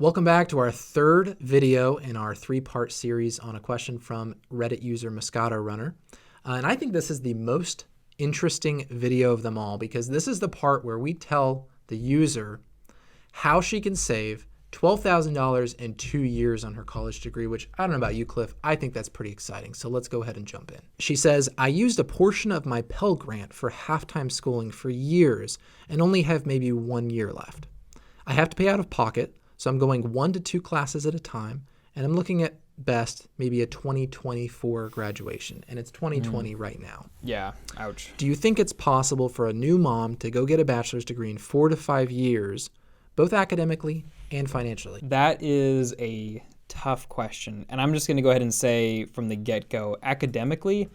Welcome back to our third video in our three-part series on a question from Reddit user Moscato Runner. And I think this is the most interesting video of them all because this is the part where we tell the user how she can save $12,000 in 2 years on her college degree, which I don't know about you, Cliff. I think that's pretty exciting. So let's go ahead and jump in. She says, I used a portion of my Pell Grant for half-time schooling for years and only have maybe 1 year left. I have to pay out of pocket, so I'm going 1 to 2 classes at a time, and I'm looking at best maybe a 2024 graduation, and it's 2020 right now. Yeah, ouch. Do you think it's possible for a new mom to go get a bachelor's degree in 4 to 5 years, both academically and financially? That is a tough question, and I'm just going to go ahead and say from the get-go, academically,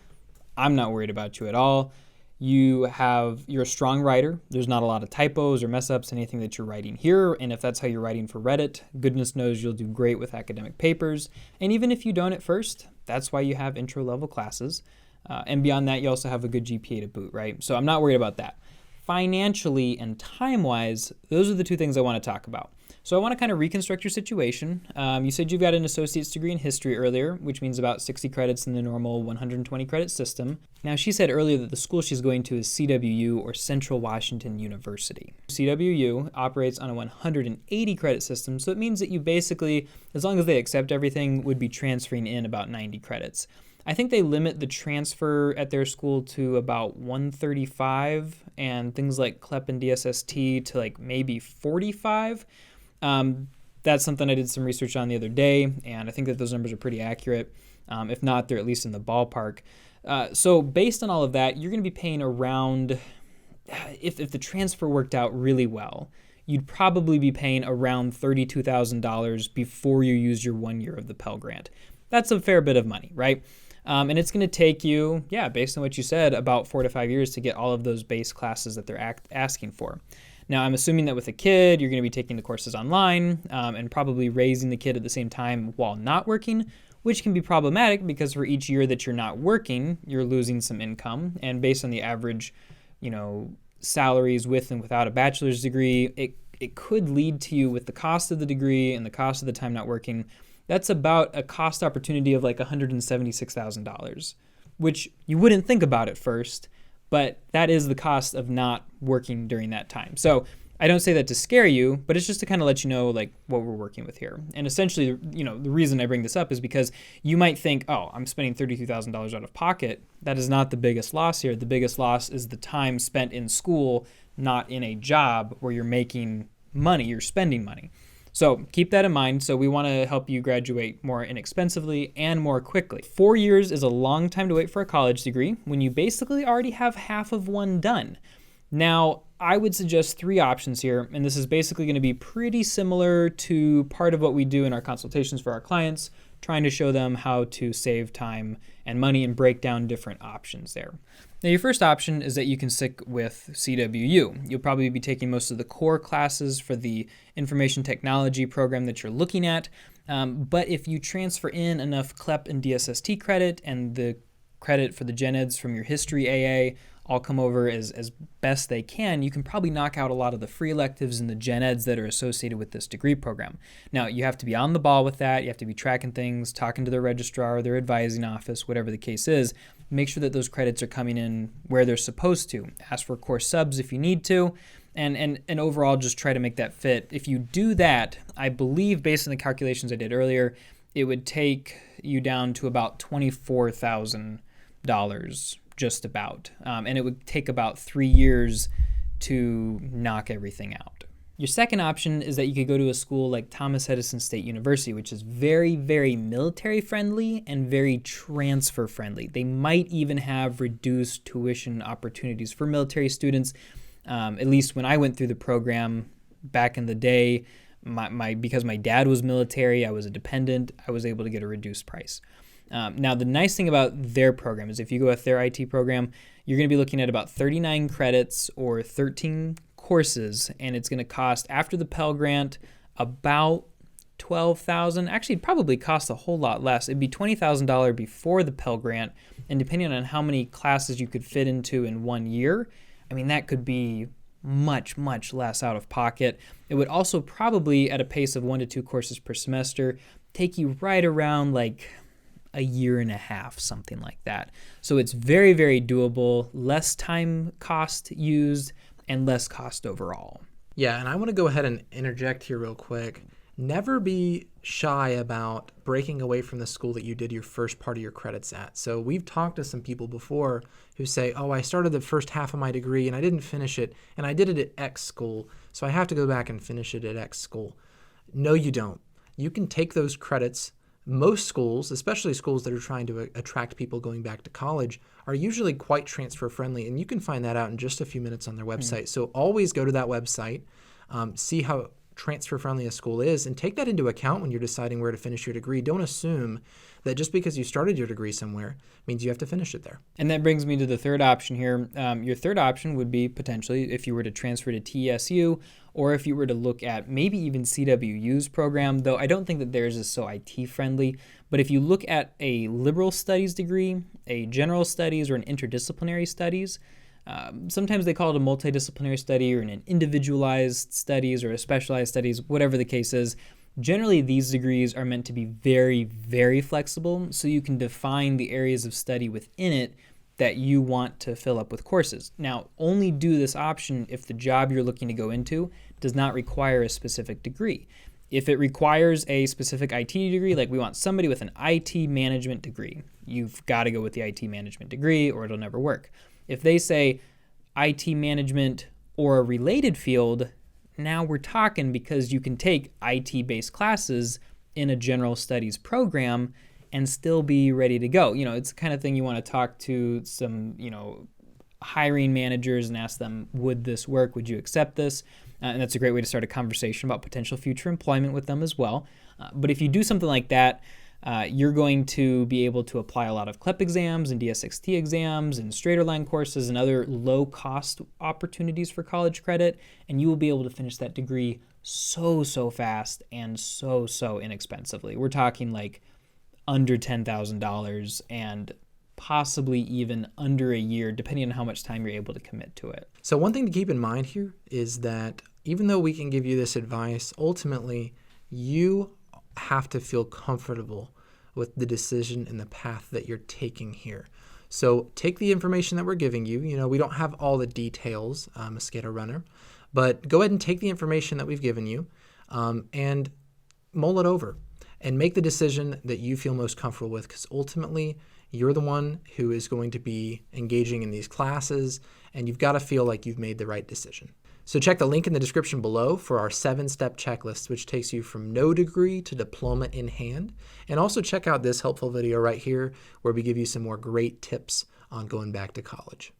I'm not worried about you at all. You're a strong writer. There's not a lot of typos or mess ups, anything that you're writing here. And if that's how you're writing for Reddit, goodness knows you'll do great with academic papers. And even if you don't at first, that's why you have intro level classes. And beyond that, you also have a good GPA to boot, right? So I'm not worried about that. Financially and time-wise, those are the two things I want to talk about. So I want to kind of reconstruct your situation. You said you've got an associate's degree in history earlier, which means about 60 credits in the normal 120 credit system. Now, she said earlier that the school she's going to is CWU, or Central Washington University. CWU operates on a 180 credit system, so it means that you basically, as long as they accept everything, would be transferring in about 90 credits. I think they limit the transfer at their school to about 135, and things like CLEP and DSST to like maybe 45. That's something I did some research on the other day, and I think that those numbers are pretty accurate. If not, they're at least in the ballpark. So based on all of that, you're going to be paying around, if the transfer worked out really well, you'd probably be paying around $32,000 before you use your 1 year of the Pell Grant. That's a fair bit of money, right? And it's going to take you, based on what you said, about 4 to 5 years to get all of those base classes that they're asking for. Now, I'm assuming that with a kid, you're going to be taking the courses online and probably raising the kid at the same time while not working, which can be problematic because for each year that you're not working, you're losing some income. And based on the average, salaries with and without a bachelor's degree, it could lead to you with the cost of the degree and the cost of the time not working. That's about a cost opportunity of like $176,000, which you wouldn't think about at first. But that is the cost of not working during that time. So I don't say that to scare you, but it's just to kind of let you know like what we're working with here. And essentially, the reason I bring this up is because you might think, oh, I'm spending $32,000 out of pocket. That is not the biggest loss here. The biggest loss is the time spent in school, not in a job where you're making money, you're spending money. So keep that in mind. So we want to help you graduate more inexpensively and more quickly. 4 years is a long time to wait for a college degree when you basically already have half of one done. Now, I would suggest 3 options here, and this is basically going to be pretty similar to part of what we do in our consultations for our clients, trying to show them how to save time and money and break down different options there. Now, your first option is that you can stick with CWU. You'll probably be taking most of the core classes for the information technology program that you're looking at. But if you transfer in enough CLEP and DSST credit and the credit for the gen eds from your history AA all come over as best they can, you can probably knock out a lot of the free electives and the gen eds that are associated with this degree program. Now, you have to be on the ball with that. You have to be tracking things, talking to their registrar, their advising office, whatever the case is. Make sure that those credits are coming in where they're supposed to. Ask for course subs if you need to, and overall just try to make that fit. If you do that, I believe based on the calculations I did earlier, it would take you down to about $24,000 just about. And it would take about 3 years to knock everything out. Your second option is that you could go to a school like Thomas Edison State University, which is very, very military friendly and very transfer friendly. They might even have reduced tuition opportunities for military students. At least when I went through the program back in the day, because my dad was military, I was a dependent, I was able to get a reduced price. Now, the nice thing about their program is if you go with their IT program, you're going to be looking at about 39 credits or 13 courses, and it's going to cost, after the Pell Grant, about $12,000. Actually, it'd probably cost a whole lot less. It'd be $20,000 before the Pell Grant, and depending on how many classes you could fit into in 1 year, I mean, that could be much, much less out of pocket. It would also probably, at a pace of 1 to 2 courses per semester, take you right around like a year and a half, something like that. So it's very, very doable, less time cost used, and less cost overall. Yeah, and I want to go ahead and interject here real quick. Never be shy about breaking away from the school that you did your first part of your credits at. So we've talked to some people before who say, oh, I started the first half of my degree and I didn't finish it, and I did it at X school, so I have to go back and finish it at X school. No, you don't. You can take those credits. Most schools, especially schools that are trying to attract people going back to college, are usually quite transfer friendly, and you can find that out in just a few minutes on their website. So always go to that website, see how transfer friendly a school is, and take that into account when you're deciding where to finish your degree. Don't assume that just because you started your degree somewhere means you have to finish it there. And that brings me to the third option here. Your third option would be potentially if you were to transfer to TSU, or if you were to look at maybe even CWU's program, though I don't think that theirs is so IT friendly. But if you look at a liberal studies degree, a general studies, or an interdisciplinary studies, sometimes they call it a multidisciplinary study or an individualized studies or a specialized studies, whatever the case is. Generally, these degrees are meant to be very, very flexible, so you can define the areas of study within it that you want to fill up with courses. Now, only do this option if the job you're looking to go into does not require a specific degree. If it requires a specific IT degree, like we want somebody with an IT management degree, you've got to go with the IT management degree or it'll never work. If they say IT management or a related field, now we're talking, because you can take IT-based classes in a general studies program and still be ready to go. It's the kind of thing you want to talk to some, hiring managers and ask them, would this work? Would you accept this? And that's a great way to start a conversation about potential future employment with them as well. But if you do something like that, you're going to be able to apply a lot of CLEP exams and DSXT exams and straighter line courses and other low-cost opportunities for college credit, and you will be able to finish that degree so fast and so inexpensively. We're talking like under $10,000 and possibly even under a year, depending on how much time you're able to commit to it. So one thing to keep in mind here is that even though we can give you this advice, ultimately you have to feel comfortable with the decision and the path that you're taking here. So take the information that we're giving you. We don't have all the details, Mosquito Runner, but go ahead and take the information that we've given you and mull it over and make the decision that you feel most comfortable with, because ultimately you're the one who is going to be engaging in these classes, and you've got to feel like you've made the right decision. So check the link in the description below for our 7-step checklist, which takes you from no degree to diploma in hand. And also check out this helpful video right here, where we give you some more great tips on going back to college.